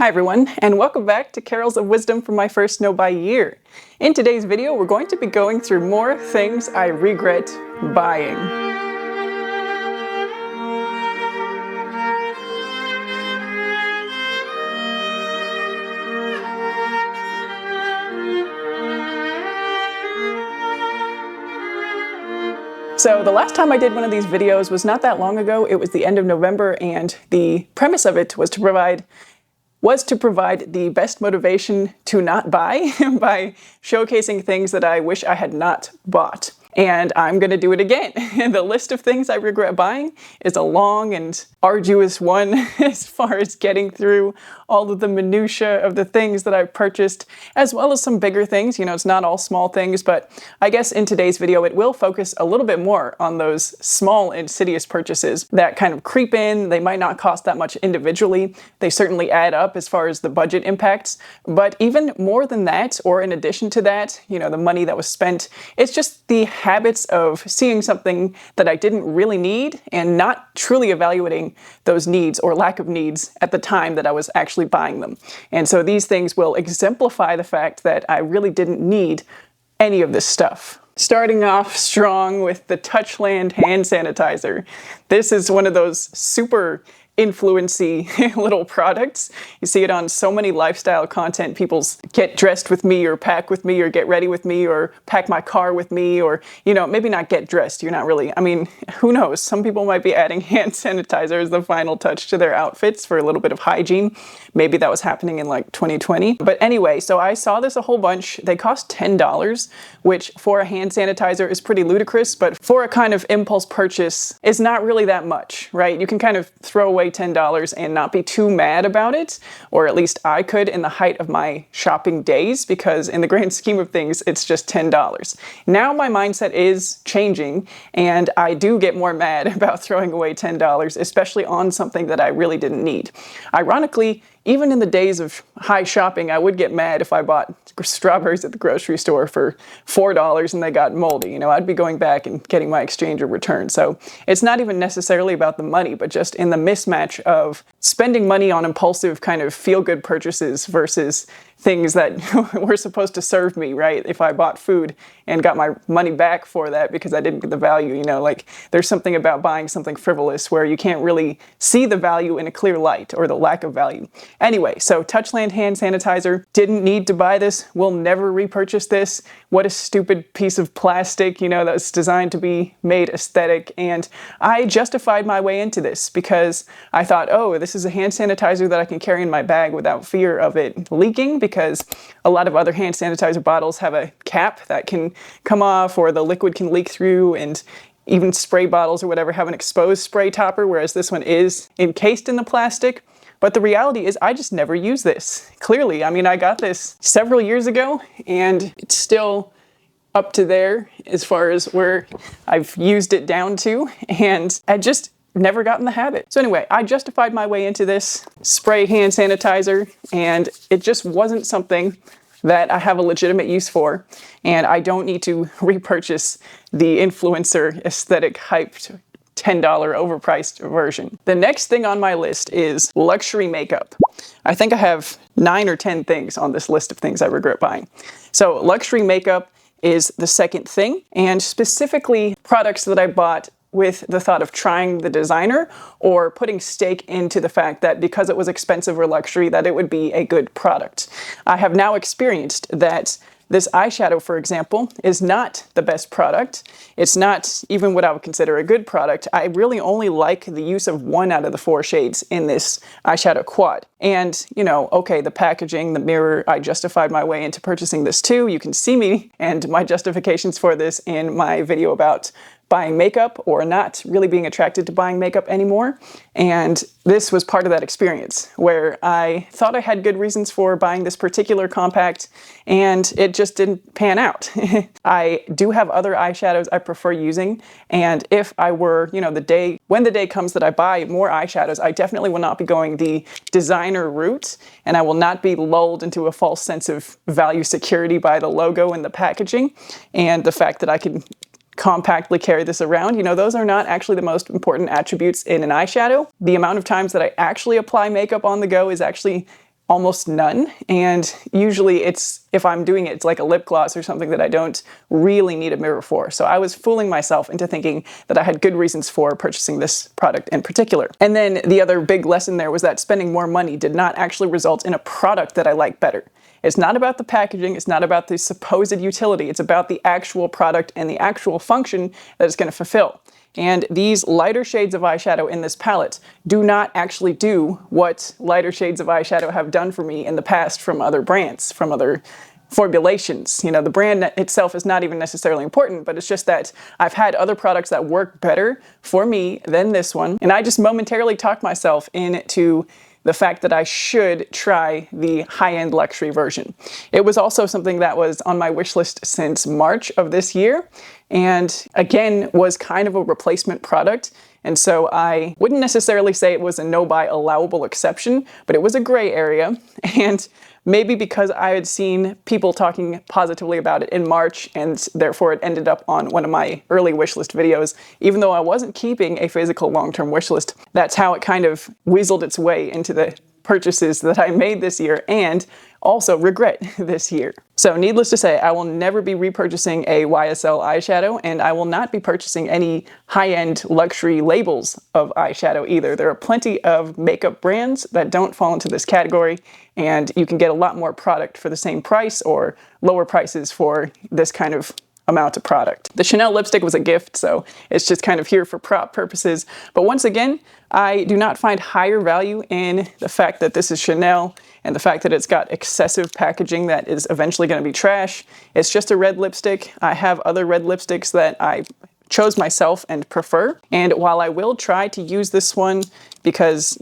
Hi everyone, and welcome back to Carols of Wisdom from my first No Buy year. In today's video, we're going to be going through more things I regret buying. So the last time I did one of these videos was not that long ago. It was the end of November, and the premise of it was to provide the best motivation to not buy by showcasing things that I wish I had not bought. And I'm gonna do it again. The list of things I regret buying is a long and arduous one as far as getting through all of the minutia of the things that I've purchased, as well as some bigger things. You know, it's not all small things, but I guess in today's video it will focus a little bit more on those small insidious purchases that kind of creep in. They might not cost that much individually. They certainly add up as far as the budget impacts, but even more than that, or in addition to that, you know, the money that was spent, it's just the habits of seeing something that I didn't really need and not truly evaluating those needs or lack of needs at the time that I was actually buying them. And so these things will exemplify the fact that I really didn't need any of this stuff. Starting off strong with the Touchland hand sanitizer. This is one of those super influency little products. You see it on so many lifestyle content. People's get dressed with me, or pack with me, or get ready with me, or pack my car with me, or, you know, maybe not get dressed. You're not really, I mean, who knows? Some people might be adding hand sanitizer as the final touch to their outfits for a little bit of hygiene. Maybe that was happening in like 2020. But anyway, so I saw this a whole bunch. They cost $10, which for a hand sanitizer is pretty ludicrous, but for a kind of impulse purchase is not really that much, right? You can kind of throw away $10 and not be too mad about it, or at least I could in the height of my shopping days, because in the grand scheme of things, it's just $10. Now my mindset is changing, and I do get more mad about throwing away $10, especially on something that I really didn't need. Ironically, even in the days of high shopping, I would get mad if I bought strawberries at the grocery store for $4 and they got moldy. You know, I'd be going back and getting my exchange or return. So it's not even necessarily about the money, but just in the mismatch of spending money on impulsive kind of feel-good purchases versus things that were supposed to serve me, right? If I bought food and got my money back for that because I didn't get the value, you know, like there's something about buying something frivolous where you can't really see the value in a clear light, or the lack of value. Anyway, so Touchland hand sanitizer, didn't need to buy this, will never repurchase this. What a stupid piece of plastic, you know, that's designed to be made aesthetic. And I justified my way into this because I thought, oh, this is a hand sanitizer that I can carry in my bag without fear of it leaking, because a lot of other hand sanitizer bottles have a cap that can come off, or the liquid can leak through, and even spray bottles or whatever have an exposed spray topper, whereas this one is encased in the plastic. But the reality is I just never use this. Clearly, I mean, I got this several years ago and it's still up to there as far as where I've used it down to, and I just never gotten the habit. So anyway, I justified my way into this spray hand sanitizer, and it just wasn't something that I have a legitimate use for, and I don't need to repurchase the influencer aesthetic hyped $10 overpriced version. The next thing on my list is luxury makeup. I think I have 9 or 10 things on this list of things I regret buying. So luxury makeup is the second thing, and specifically products that I bought with the thought of trying the designer, or putting stake into the fact that because it was expensive or luxury, that it would be a good product. I have now experienced that this eyeshadow, for example, is not the best product. It's not even what I would consider a good product. I really only like the use of 1 out of the 4 shades in this eyeshadow quad. And, you know, okay, the packaging, the mirror, I justified my way into purchasing this too. You can see me and my justifications for this in my video about buying makeup, or not really being attracted to buying makeup anymore. And this was part of that experience where I thought I had good reasons for buying this particular compact, and it just didn't pan out. I do have other eyeshadows I prefer using, and if I were, you know, when the day comes that I buy more eyeshadows, I definitely will not be going the designer route, and I will not be lulled into a false sense of value security by the logo and the packaging, and the fact that I can compactly carry this around. You know, those are not actually the most important attributes in an eyeshadow. The amount of times that I actually apply makeup on the go is actually almost none. And usually if I'm doing it, it's like a lip gloss or something that I don't really need a mirror for. So I was fooling myself into thinking that I had good reasons for purchasing this product in particular. And then the other big lesson there was that spending more money did not actually result in a product that I like better. It's not about the packaging, it's not about the supposed utility, it's about the actual product and the actual function that it's going to fulfill. And these lighter shades of eyeshadow in this palette do not actually do what lighter shades of eyeshadow have done for me in the past from other brands, from other formulations. The brand itself is not even necessarily important, but it's just that I've had other products that work better for me than this one. And I just momentarily talked myself into the fact that I should try the high-end luxury version. It was also something that was on my wish list since March of this year, and again, was kind of a replacement product. And so I wouldn't necessarily say it was a no-buy allowable exception, but it was a gray area. And maybe because I had seen people talking positively about it in March, and therefore it ended up on one of my early wishlist videos, even though I wasn't keeping a physical long-term wishlist. That's how it kind of weaseled its way into the purchases that I made this year and also regret this year. So needless to say, I will never be repurchasing a YSL eyeshadow, and I will not be purchasing any high-end luxury labels of eyeshadow either. There are plenty of makeup brands that don't fall into this category, and you can get a lot more product for the same price or lower prices for this kind of amount of product. The Chanel lipstick was a gift, so it's just kind of here for prop purposes. But once again, I do not find higher value in the fact that this is Chanel and the fact that it's got excessive packaging that is eventually going to be trash. It's just a red lipstick. I have other red lipsticks that I chose myself and prefer. And while I will try to use this one because,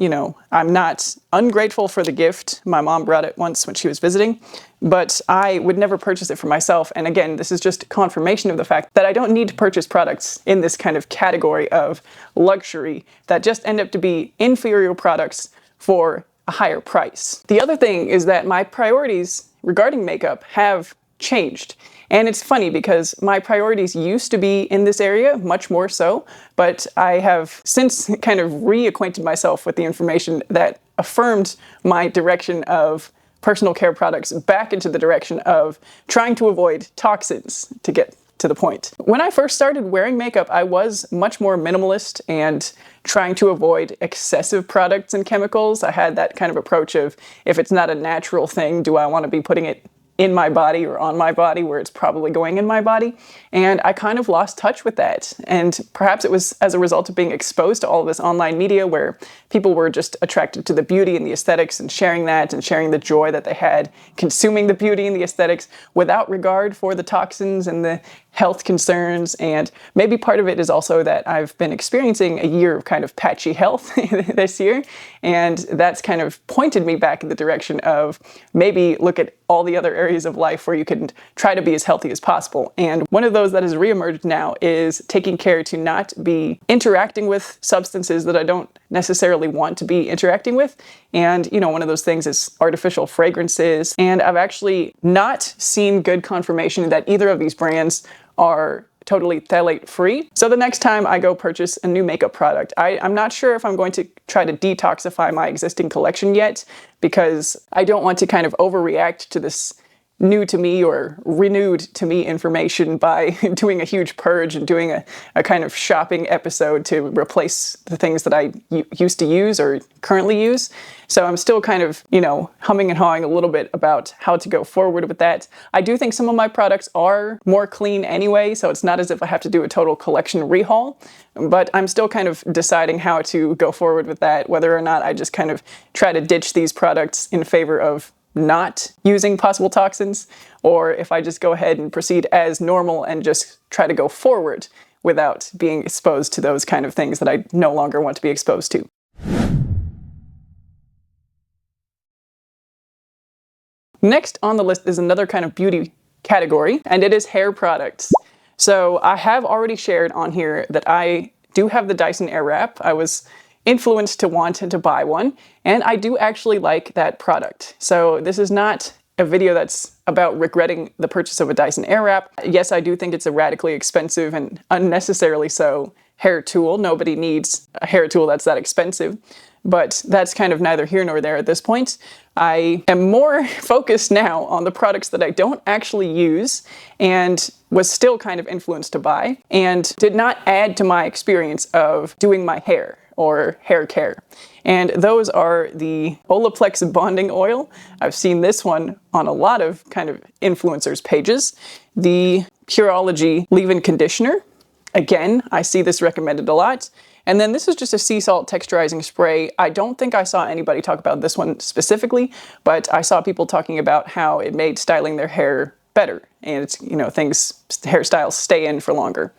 I'm not ungrateful for the gift. My mom brought it once when she was visiting, but I would never purchase it for myself. And again, this is just confirmation of the fact that I don't need to purchase products in this kind of category of luxury that just end up to be inferior products for a higher price. The other thing is that my priorities regarding makeup have changed. And it's funny because my priorities used to be in this area, much more so, but I have since kind of reacquainted myself with the information that affirmed my direction of personal care products back into the direction of trying to avoid toxins, to get to the point. When I first started wearing makeup, I was much more minimalist and trying to avoid excessive products and chemicals. I had that kind of approach of, if it's not a natural thing, do I want to be putting it in my body or on my body where it's probably going in my body? And I kind of lost touch with that. And perhaps it was as a result of being exposed to all of this online media where people were just attracted to the beauty and the aesthetics and sharing that and sharing the joy that they had consuming the beauty and the aesthetics without regard for the toxins and the health concerns. And maybe part of it is also that I've been experiencing a year of kind of patchy health this year. And that's kind of pointed me back in the direction of maybe look at all the other areas of life where you can try to be as healthy as possible. And one of those that has reemerged now is taking care to not be interacting with substances that I don't necessarily want to be interacting with. And, one of those things is artificial fragrances. And I've actually not seen good confirmation that either of these brands are totally phthalate free. So the next time I go purchase a new makeup product, I'm not sure if I'm going to try to detoxify my existing collection yet, because I don't want to kind of overreact to this new to me or renewed to me information by doing a huge purge and doing a kind of shopping episode to replace the things that I used to use or currently use. So I'm still kind of, humming and hawing a little bit about how to go forward with that. I do think some of my products are more clean anyway, so it's not as if I have to do a total collection rehaul, but I'm still kind of deciding how to go forward with that, whether or not I just kind of try to ditch these products in favor of not using possible toxins, or if I just go ahead and proceed as normal and just try to go forward without being exposed to those kind of things that I no longer want to be exposed to. Next on the list is another kind of beauty category, and it is hair products. So I have already shared on here that I do have the Dyson Airwrap. I was influenced to want and to buy one, and I do actually like that product. So this is not a video that's about regretting the purchase of a Dyson Airwrap. Yes, I do think it's a radically expensive and unnecessarily so hair tool. Nobody needs a hair tool that's that expensive. but that's kind of neither here nor there at this point. I am more focused now on the products that I don't actually use and was still kind of influenced to buy and did not add to my experience of doing my hair or hair care. And those are the Olaplex bonding oil. I've seen this one on a lot of kind of influencers' pages. The Pureology leave-in conditioner. Again, I see this recommended a lot. And then this is just a sea salt texturizing spray. I don't think I saw anybody talk about this one specifically, but I saw people talking about how it made styling their hair better. And it's, hairstyles stay in for longer.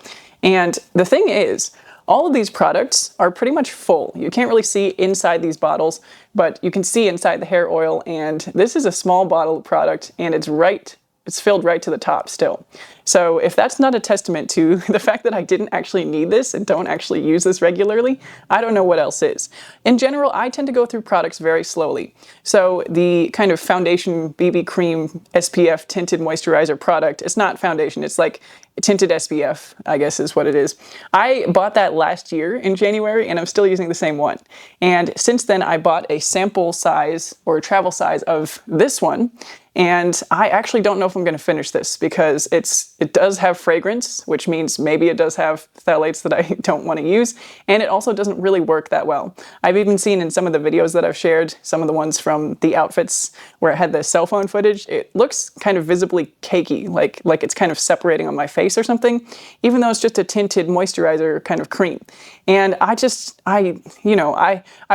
And the thing is, all of these products are pretty much full. You can't really see inside these bottles, but you can see inside the hair oil. And this is a small bottle of product, and it's filled right to the top still. So if that's not a testament to the fact that I didn't actually need this and don't actually use this regularly, I don't know what else is. In general, I tend to go through products very slowly. So the kind of foundation BB cream SPF tinted moisturizer product, it's not foundation, it's like tinted SPF, I guess is what it is. I bought that last year in January and I'm still using the same one. And since then I bought a sample size or travel size of this one. And I actually don't know if I'm going to finish this because it does have fragrance, which means maybe it does have phthalates that I don't want to use. And it also doesn't really work that well. I've even seen in some of the videos that I've shared, some of the ones from the outfits where it had the cell phone footage, it looks kind of visibly cakey, like it's kind of separating on my face or something, even though it's just a tinted moisturizer kind of cream. And I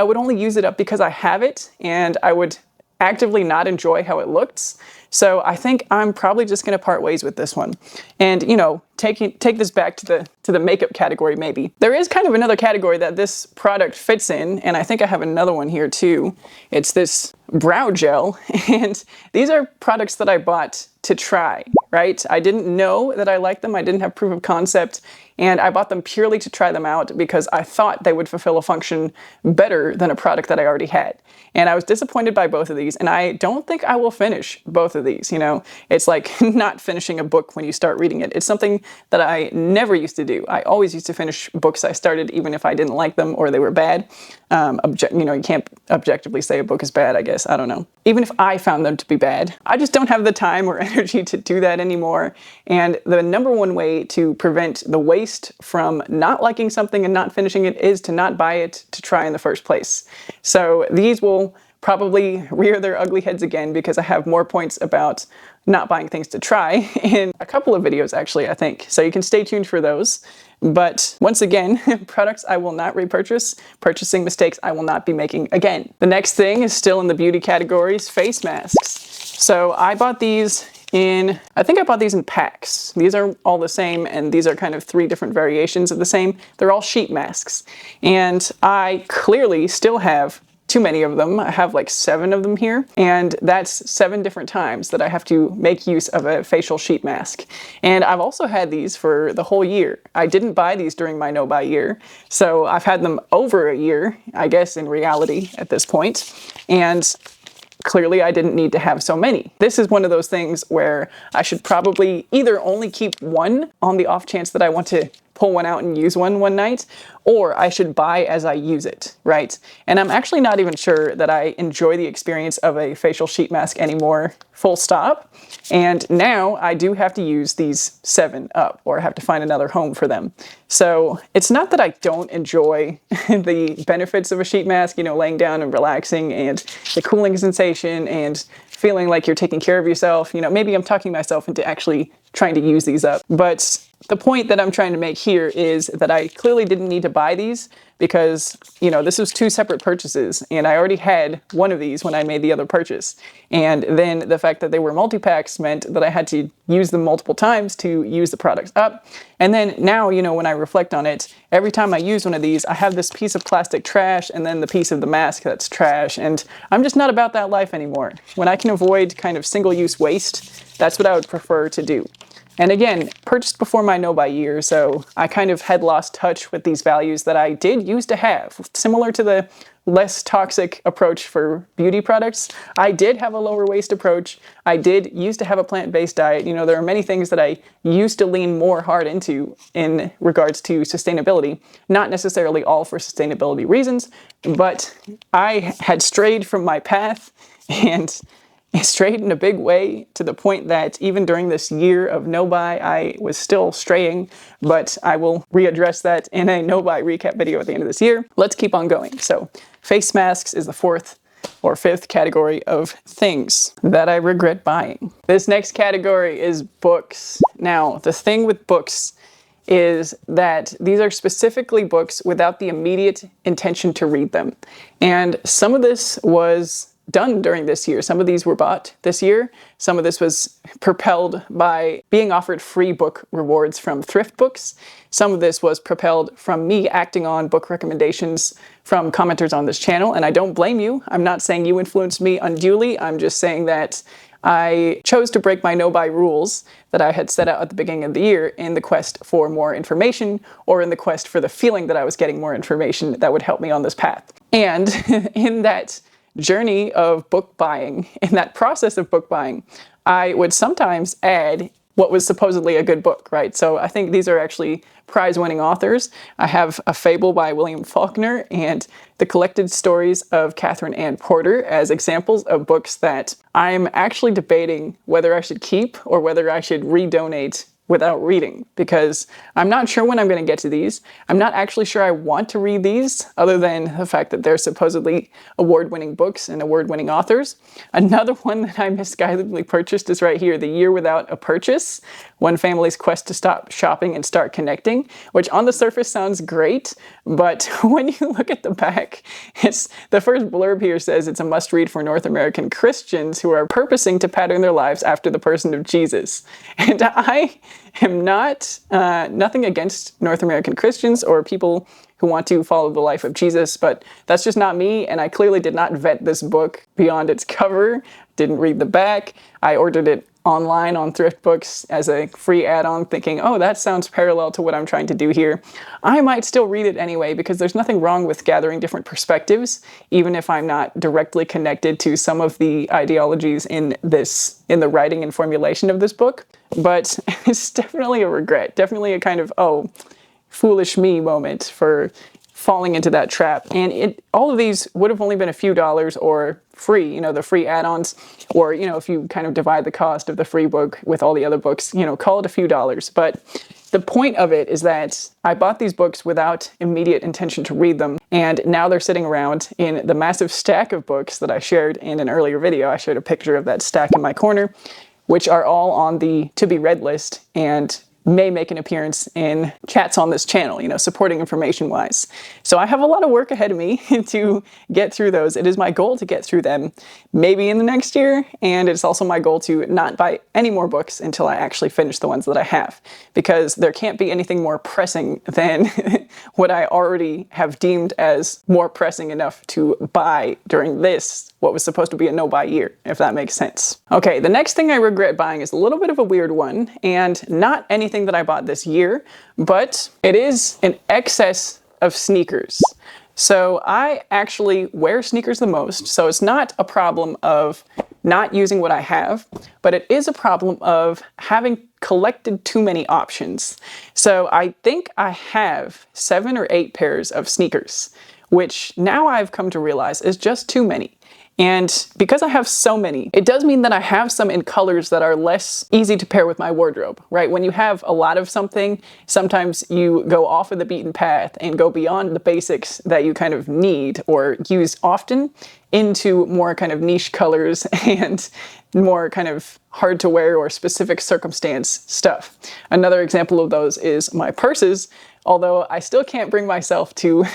would only use it up because I have it and I would actively not enjoy how it looks. So I think I'm probably just going to part ways with this one. And, take this back to the makeup category maybe. There is kind of another category that this product fits in, and I think I have another one here too. It's this brow gel, and these are products that I bought to try, right? I didn't know that I liked them. I didn't have proof of concept, and I bought them purely to try them out because I thought they would fulfill a function better than a product that I already had. And I was disappointed by both of these, and I don't think I will finish both of these. It's like not finishing a book when you start reading it. It's something that I never used to do. I always used to finish books I started even if I didn't like them or they were bad. You can't objectively say a book is bad, I guess. I don't know. Even if I found them to be bad, I just don't have the time or energy to do that anymore. And the number one way to prevent the waste from not liking something and not finishing it is to not buy it to try in the first place. So these will probably rear their ugly heads again because I have more points about not buying things to try in a couple of videos actually, I think. So you can stay tuned for those. But once again, products I will not repurchase, purchasing mistakes I will not be making again. The next thing is still in the beauty categories, face masks. So I bought these in packs. These are all the same, and these are kind of 3 different variations of the same. They're all sheet masks. And I clearly still have too many of them. I have like 7 of them here, and that's 7 different times that I have to make use of a facial sheet mask. And I've also had these for the whole year. I didn't buy these during my no-buy year, so I've had them over a year, I guess, in reality at this point. And clearly I didn't need to have so many. This is one of those things where I should probably either only keep one on the off chance that I want to pull one out and use one night, or I should buy as I use it, right? And I'm actually not even sure that I enjoy the experience of a facial sheet mask anymore, full stop. And now I do have to use these 7 up, or have to find another home for them. So it's not that I don't enjoy the benefits of a sheet mask, laying down and relaxing and the cooling sensation and feeling like you're taking care of yourself. Maybe I'm talking myself into actually trying to use these up. But the point that I'm trying to make here is that I clearly didn't need to buy these because, this was 2 separate purchases, and I already had one of these when I made the other purchase. And then the fact that they were multi-packs meant that I had to use them multiple times to use the products up. And then now, when I reflect on it, every time I use one of these, I have this piece of plastic trash and then the piece of the mask that's trash. And I'm just not about that life anymore. When I can avoid kind of single-use waste, that's what I would prefer to do. And again, purchased before my no-buy year, so I kind of had lost touch with these values that I did used to have. Similar to the less toxic approach for beauty products, I did have a lower waste approach. I did used to have a plant-based diet. You know, there are many things that I used to lean more hard into in regards to sustainability, not necessarily all for sustainability reasons, but I had strayed from my path and strayed in a big way to the point that even during this year of no-buy, I was still straying, but I will readdress that in a no-buy recap video at the end of this year. Let's keep on going. So face masks is the fourth or fifth category of things that I regret buying. This next category is books. Now, the thing with books is that these are specifically books without the immediate intention to read them. And some of this was done during this year. Some of these were bought this year. Some of this was propelled by being offered free book rewards from thrift books. Some of this was propelled from me acting on book recommendations from commenters on this channel, and I don't blame you. I'm not saying you influenced me unduly. I'm just saying that I chose to break my no-buy rules that I had set out at the beginning of the year in the quest for more information, or in the quest for the feeling that I was getting more information that would help me on this path. And in that journey of book buying, in that process of book buying, I would sometimes add what was supposedly a good book, right? So I think these are actually prize-winning authors. I have A Fable by William Faulkner and The Collected Stories of Catherine Ann Porter as examples of books that I'm actually debating whether I should keep or whether I should redonate without reading, because I'm not sure when I'm going to get to these. I'm not actually sure I want to read these, other than the fact that they're supposedly award-winning books and award-winning authors. Another one that I misguidedly purchased is right here, The Year Without a Purchase, One Family's Quest to Stop Shopping and Start Connecting, which on the surface sounds great, but when you look at the back, the first blurb here says it's a must-read for North American Christians who are purposing to pattern their lives after the person of Jesus. And I am nothing against North American Christians or people who want to follow the life of Jesus, but that's just not me, and I clearly did not vet this book beyond its cover, didn't read the back. I ordered it online on thrift books as a free add-on, thinking, oh, that sounds parallel to what I'm trying to do here. I might still read it anyway, because there's nothing wrong with gathering different perspectives, even if I'm not directly connected to some of the ideologies in the writing and formulation of this book. But it's definitely a regret, definitely a kind of, oh, foolish me moment for falling into that trap. And all of these would have only been a few dollars or free, you know, the free add-ons, or, you know, if you kind of divide the cost of the free book with all the other books, you know, call it a few dollars. But the point of it is that I bought these books without immediate intention to read them, and now they're sitting around in the massive stack of books that I shared in an earlier video. I showed a picture of that stack in my corner, which are all on the to be read list and may make an appearance in chats on this channel, you know, supporting information-wise. So I have a lot of work ahead of me to get through those. It is my goal to get through them maybe in the next year, and it's also my goal to not buy any more books until I actually finish the ones that I have, because there can't be anything more pressing than what I already have deemed as more pressing enough to buy during this, what was supposed to be a no-buy year, if that makes sense. Okay, the next thing I regret buying is a little bit of a weird one, and not anything that I bought this year, but it is an excess of sneakers. So I actually wear sneakers the most, so it's not a problem of not using what I have, but it is a problem of having collected too many options. So I think I have 7 or 8 pairs of sneakers, which now I've come to realize is just too many. And because I have so many, it does mean that I have some in colors that are less easy to pair with my wardrobe, right? When you have a lot of something, sometimes you go off of the beaten path and go beyond the basics that you kind of need or use often into more kind of niche colors and more kind of hard to wear or specific circumstance stuff. Another example of those is my purses, although I still can't bring myself to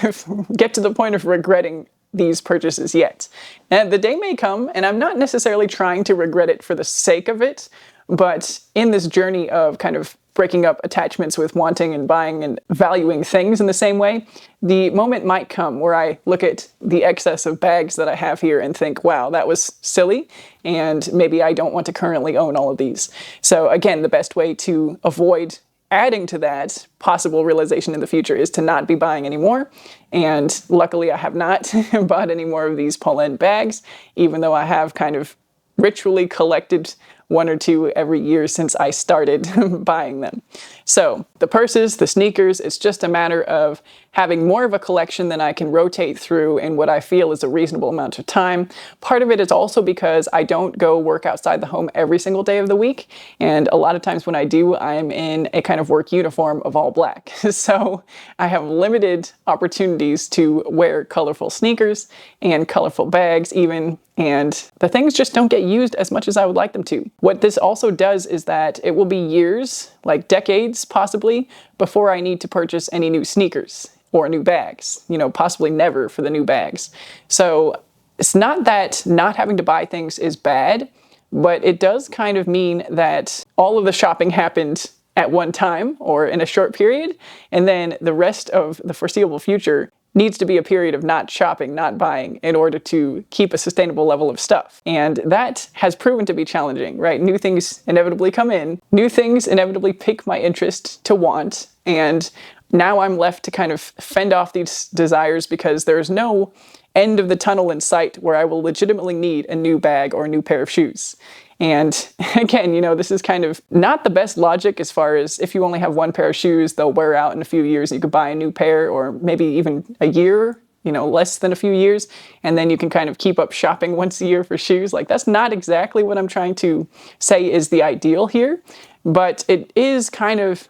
get to the point of regretting these purchases yet. And the day may come, and I'm not necessarily trying to regret it for the sake of it, but in this journey of kind of breaking up attachments with wanting and buying and valuing things in the same way, the moment might come where I look at the excess of bags that I have here and think, wow, that was silly, and maybe I don't want to currently own all of these. So again, the best way to avoid adding to that possible realization in the future is to not be buying anymore. And luckily I have not bought any more of these pull-in bags, even though I have kind of ritually collected one or two every year since I started buying them. So the purses, the sneakers, it's just a matter of having more of a collection than I can rotate through in what I feel is a reasonable amount of time. Part of it is also because I don't go work outside the home every single day of the week. And a lot of times when I do, I'm in a kind of work uniform of all black. So I have limited opportunities to wear colorful sneakers and colorful bags even, and the things just don't get used as much as I would like them to. What this also does is that it will be years, like decades possibly, before I need to purchase any new sneakers or new bags, possibly never for the new bags. So it's not that not having to buy things is bad, but it does kind of mean that all of the shopping happened at one time or in a short period, and then the rest of the foreseeable future needs to be a period of not shopping, not buying, in order to keep a sustainable level of stuff. And that has proven to be challenging, right? New things inevitably come in, new things inevitably pique my interest to want, and now I'm left to kind of fend off these desires because there's no end of the tunnel in sight where I will legitimately need a new bag or a new pair of shoes. And again, this is kind of not the best logic as far as if you only have one pair of shoes, they'll wear out in a few years and you could buy a new pair, or maybe even a year, less than a few years, and then you can kind of keep up shopping once a year for shoes. Like, that's not exactly what I'm trying to say is the ideal here, but it is kind of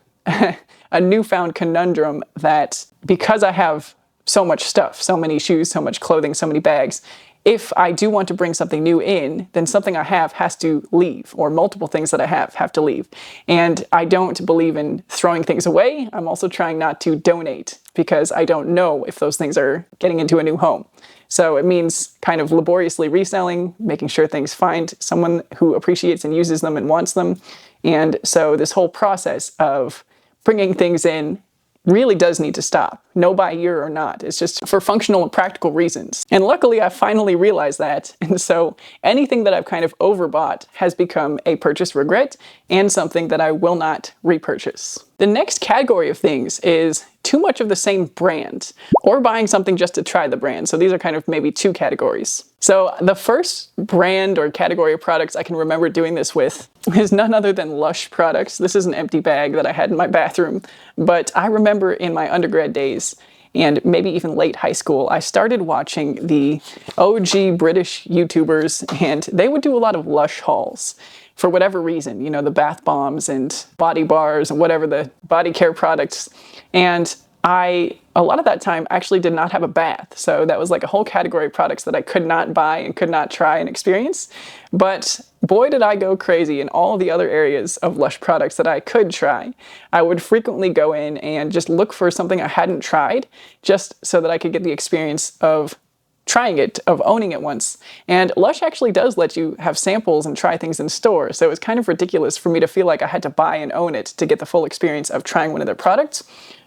a newfound conundrum that because I have so much stuff, so many shoes, so much clothing, so many bags, if I do want to bring something new in, then something I have has to leave, or multiple things that I have to leave. And I don't believe in throwing things away. I'm also trying not to donate because I don't know if those things are getting into a new home. So it means kind of laboriously reselling, making sure things find someone who appreciates and uses them and wants them. And so this whole process of bringing things in really does need to stop, no buy year or not. It's just for functional and practical reasons. And luckily I finally realized that. And so anything that I've kind of overbought has become a purchase regret and something that I will not repurchase. The next category of things is too much of the same brand or buying something just to try the brand. So these are kind of maybe two categories. So the first brand or category of products I can remember doing this with is none other than Lush products. This is an empty bag that I had in my bathroom, but I remember in my undergrad days and maybe even late high school, I started watching the OG British YouTubers, and they would do a lot of Lush hauls. For whatever reason, the bath bombs and body bars and whatever the body care products. And I, a lot of that time, actually did not have a bath. So that was like a whole category of products that I could not buy and could not try and experience. But boy, did I go crazy in all the other areas of Lush products that I could try. I would frequently go in and just look for something I hadn't tried, just so that I could get the experience of trying it, of owning it once. And Lush actually does let you have samples and try things in store, so it was kind of ridiculous for me to feel like I had to buy and own it to get the full experience of trying one of their products.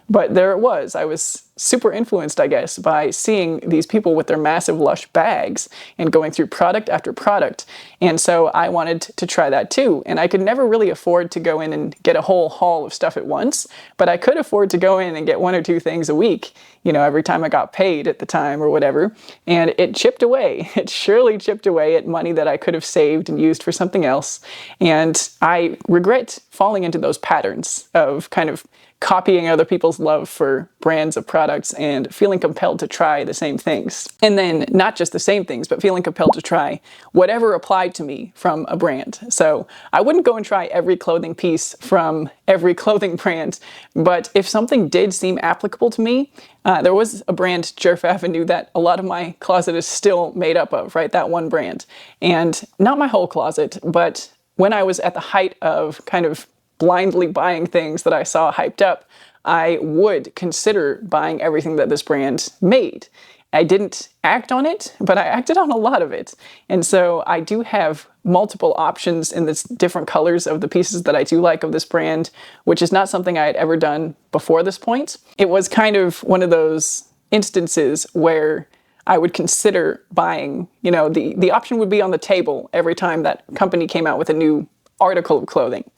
But there it was. I was super influenced, I guess, by seeing these people with their massive Lush bags and going through product after product. And so I wanted to try that too. And I could never really afford to go in and get a whole haul of stuff at once, but I could afford to go in and get one or two things a week, every time I got paid at the time or whatever. And it chipped away. It surely chipped away at money that I could have saved and used for something else. And I regret falling into those patterns of kind of copying other people's love for brands of products and feeling compelled to try the same things. And then not just the same things, but feeling compelled to try whatever applied to me from a brand. So I wouldn't go and try every clothing piece from every clothing brand, but if something did seem applicable to me, there was a brand, Jerf Avenue, that a lot of my closet is still made up of, right? That one brand. And not my whole closet, but when I was at the height of kind of blindly buying things that I saw hyped up, I would consider buying everything that this brand made. I didn't act on it, but I acted on a lot of it. And so I do have multiple options in the different colors of the pieces that I do like of this brand, which is not something I had ever done before this point. It was kind of one of those instances where I would consider buying, the option would be on the table every time that company came out with a new article of clothing.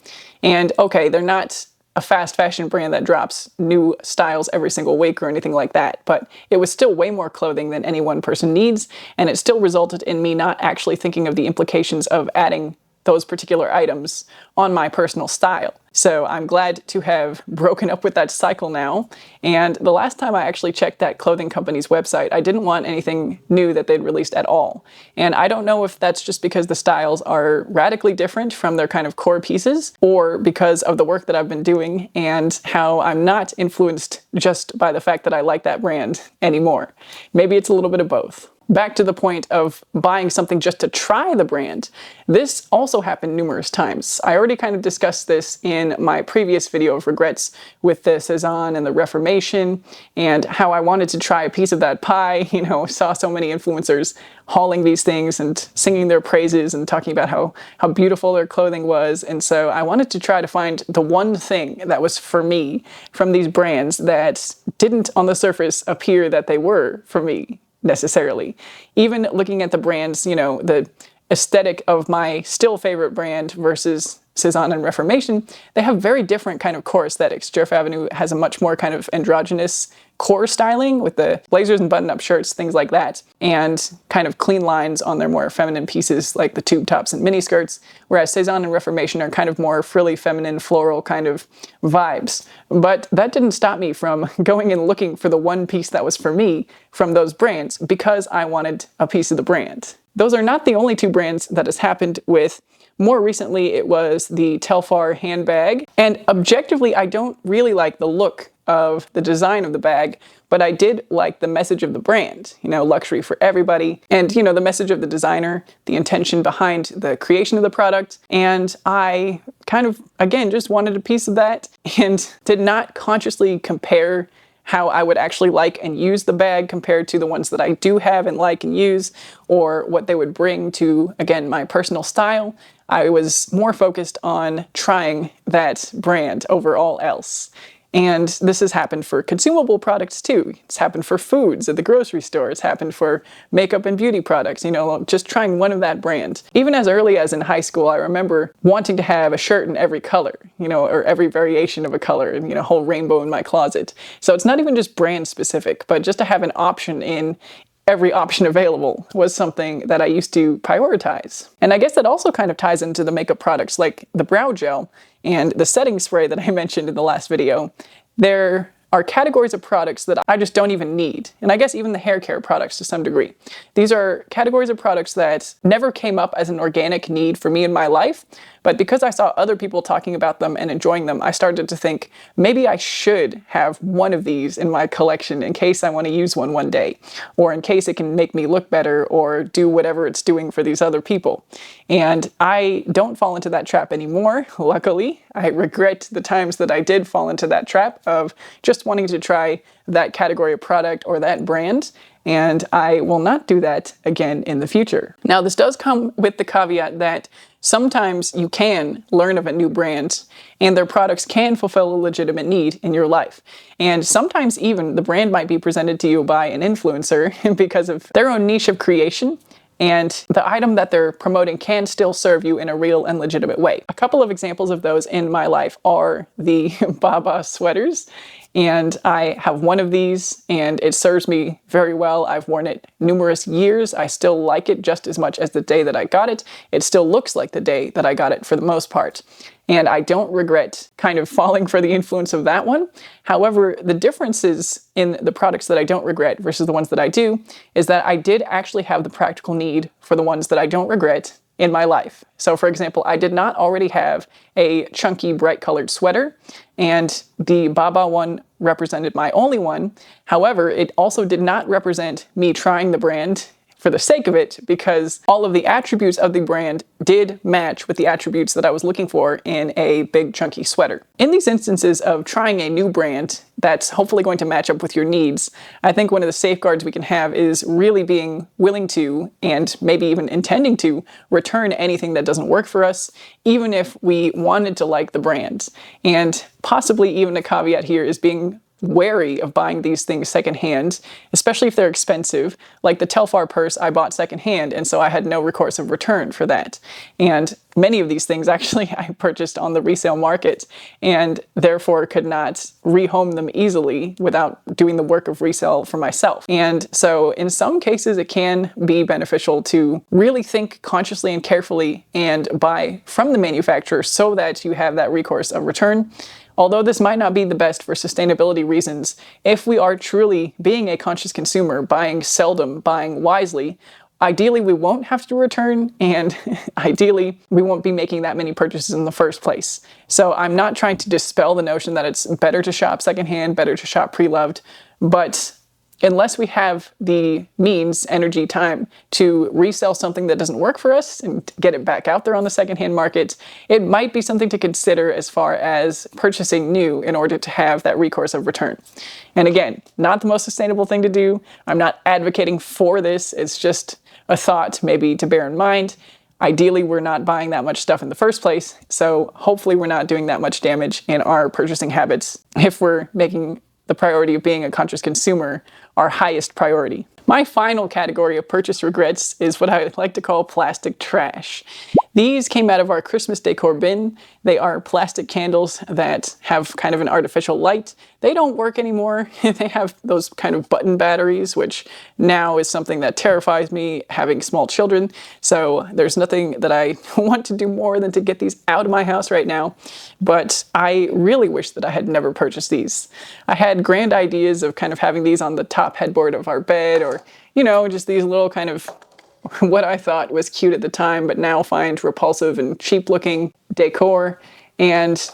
And okay, they're not a fast fashion brand that drops new styles every single week or anything like that, but it was still way more clothing than any one person needs, and it still resulted in me not actually thinking of the implications of adding those particular items on my personal style. So I'm glad to have broken up with that cycle now. And the last time I actually checked that clothing company's website, I didn't want anything new that they'd released at all. And I don't know if that's just because the styles are radically different from their kind of core pieces, or because of the work that I've been doing and how I'm not influenced just by the fact that I like that brand anymore. Maybe it's a little bit of both. Back to the point of buying something just to try the brand. This also happened numerous times. I already kind of discussed this in my previous video of regrets with the Cezanne and the Reformation, and how I wanted to try a piece of that pie. Saw so many influencers hauling these things and singing their praises and talking about how beautiful their clothing was. And so I wanted to try to find the one thing that was for me from these brands that didn't on the surface appear that they were for me necessarily. Even looking at the brands, the aesthetic of my still favorite brand versus Cezanne and Reformation, they have very different kind of core aesthetics. Jerf Avenue has a much more kind of androgynous core styling with the blazers and button-up shirts, things like that, and kind of clean lines on their more feminine pieces like the tube tops and mini skirts, whereas Cezanne and Reformation are kind of more frilly, feminine, floral kind of vibes. But that didn't stop me from going and looking for the one piece that was for me from those brands, because I wanted a piece of the brand. Those are not the only two brands that has happened with. More recently, it was the Telfar handbag, and objectively, I don't really like the look of the design of the bag, but I did like the message of the brand, luxury for everybody, and the message of the designer, the intention behind the creation of the product. And I kind of, again, just wanted a piece of that and did not consciously compare how I would actually like and use the bag compared to the ones that I do have and like and use, or what they would bring to, again, my personal style. I was more focused on trying that brand over all else. And this has happened for consumable products too. It's happened for foods at the grocery store. It's happened for makeup and beauty products, just trying one of that brand. Even as early as in high school, I remember wanting to have a shirt in every color, or every variation of a color, and, a whole rainbow in my closet. So it's not even just brand specific, but just to have an option in every option available was something that I used to prioritize. And I guess that also kind of ties into the makeup products like the brow gel and the setting spray that I mentioned in the last video. There are categories of products that I just don't even need. And I guess even the hair care products to some degree. These are categories of products that never came up as an organic need for me in my life, but because I saw other people talking about them and enjoying them, I started to think, maybe I should have one of these in my collection in case I want to use one day, or in case it can make me look better or do whatever it's doing for these other people. And I don't fall into that trap anymore, luckily. I regret the times that I did fall into that trap of just wanting to try that category of product or that brand, and I will not do that again in the future. Now, this does come with the caveat that sometimes you can learn of a new brand and their products can fulfill a legitimate need in your life. And sometimes even the brand might be presented to you by an influencer because of their own niche of creation, and the item that they're promoting can still serve you in a real and legitimate way. A couple of examples of those in my life are the Baba sweaters. And I have one of these and it serves me very well. I've worn it numerous years. I still like it just as much as the day that I got it. It still looks like the day that I got it for the most part. And I don't regret kind of falling for the influence of that one. However, the differences in the products that I don't regret versus the ones that I do is that I did actually have the practical need for the ones that I don't regret in my life. So for example, I did not already have a chunky bright colored sweater, and the Baba one represented my only one. However, it also did not represent me trying the brand for the sake of it, because all of the attributes of the brand did match with the attributes that I was looking for in a big chunky sweater. In these instances of trying a new brand that's hopefully going to match up with your needs, I think one of the safeguards we can have is really being willing to, and maybe even intending to, return anything that doesn't work for us, even if we wanted to like the brand. And possibly even a caveat here is being wary of buying these things secondhand, especially if they're expensive. Like the Telfar purse I bought secondhand, and so I had no recourse of return for that. And many of these things actually I purchased on the resale market, and therefore could not rehome them easily without doing the work of resale for myself. And so in some cases it can be beneficial to really think consciously and carefully and buy from the manufacturer so that you have that recourse of return. Although this might not be the best for sustainability reasons, if we are truly being a conscious consumer, buying seldom, buying wisely, ideally we won't have to return, and ideally we won't be making that many purchases in the first place. So I'm not trying to dispel the notion that it's better to shop secondhand, better to shop pre-loved, but unless we have the means, energy, time to resell something that doesn't work for us and get it back out there on the secondhand market, it might be something to consider as far as purchasing new in order to have that recourse of return. And again, not the most sustainable thing to do. I'm not advocating for this. It's just a thought maybe to bear in mind. Ideally, we're not buying that much stuff in the first place, so hopefully we're not doing that much damage in our purchasing habits if we're making the priority of being a conscious consumer our highest priority. My final category of purchase regrets is what I like to call plastic trash. These came out of our Christmas decor bin. They are plastic candles that have kind of an artificial light. They don't work anymore. They have those kind of button batteries, which now is something that terrifies me having small children. So there's nothing that I want to do more than to get these out of my house right now. But I really wish that I had never purchased these. I had grand ideas of kind of having these on the top headboard of our bed, or, you know, just these little kind of what I thought was cute at the time, but now find repulsive and cheap looking decor. And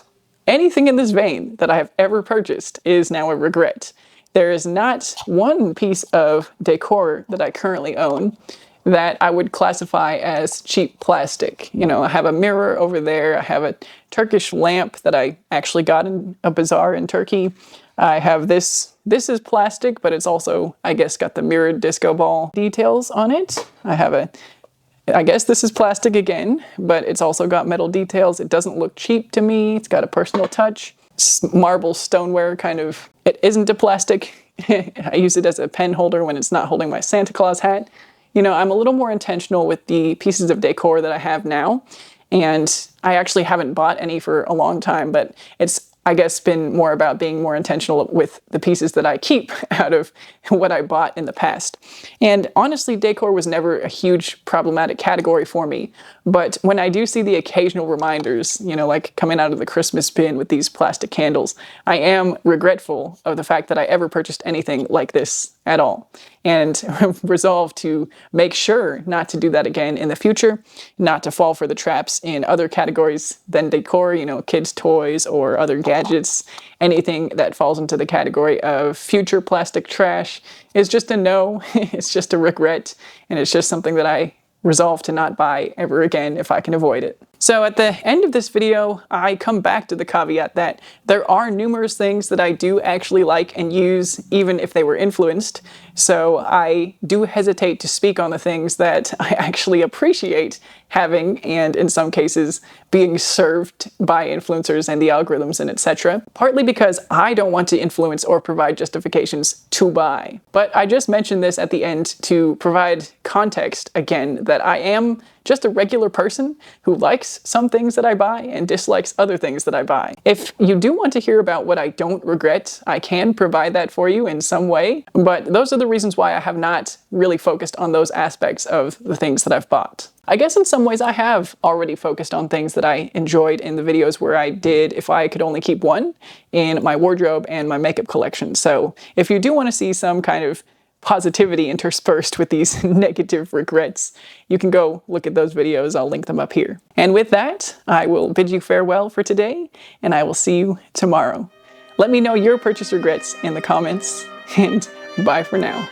anything in this vein that I have ever purchased is now a regret. There is not one piece of decor that I currently own that I would classify as cheap plastic. You know, I have a mirror over there. I have a Turkish lamp that I actually got in a bazaar in Turkey. I have this. This is plastic, but it's also, I guess, got the mirrored disco ball details on it. I guess this is plastic again, but it's also got metal details. It doesn't look cheap to me. It's got a personal touch. It's marble stoneware kind of. It isn't a plastic. I use it as a pen holder when it's not holding my Santa Claus hat. You know, I'm a little more intentional with the pieces of decor that I have now, and I actually haven't bought any for a long time, but it's, I guess, been more about being more intentional with the pieces that I keep out of what I bought in the past. And honestly, decor was never a huge problematic category for me. But when I do see the occasional reminders, you know, like coming out of the Christmas bin with these plastic candles, I am regretful of the fact that I ever purchased anything like this at all. And resolve to make sure not to do that again in the future, not to fall for the traps in other categories than decor, you know, kids' toys or other gadgets. Anything that falls into the category of future plastic trash is just a no. It's just a regret, and it's just something that I resolve to not buy ever again if I can avoid it. So at the end of this video, I come back to the caveat that there are numerous things that I do actually like and use, even if they were influenced. So I do hesitate to speak on the things that I actually appreciate having, and in some cases being served by influencers and the algorithms and etc. Partly because I don't want to influence or provide justifications to buy. But I just mentioned this at the end to provide context again that I am just a regular person who likes some things that I buy and dislikes other things that I buy. If you do want to hear about what I don't regret, I can provide that for you in some way, but those are the reasons why I have not really focused on those aspects of the things that I've bought. I guess in some ways I have already focused on things that I enjoyed in the videos where I did If I Could Only Keep One in my wardrobe and my makeup collection. So if you do want to see some kind of positivity interspersed with these negative regrets, you can go look at those videos. I'll link them up here. And with that, I will bid you farewell for today, and I will see you tomorrow. Let me know your purchase regrets in the comments, and bye for now.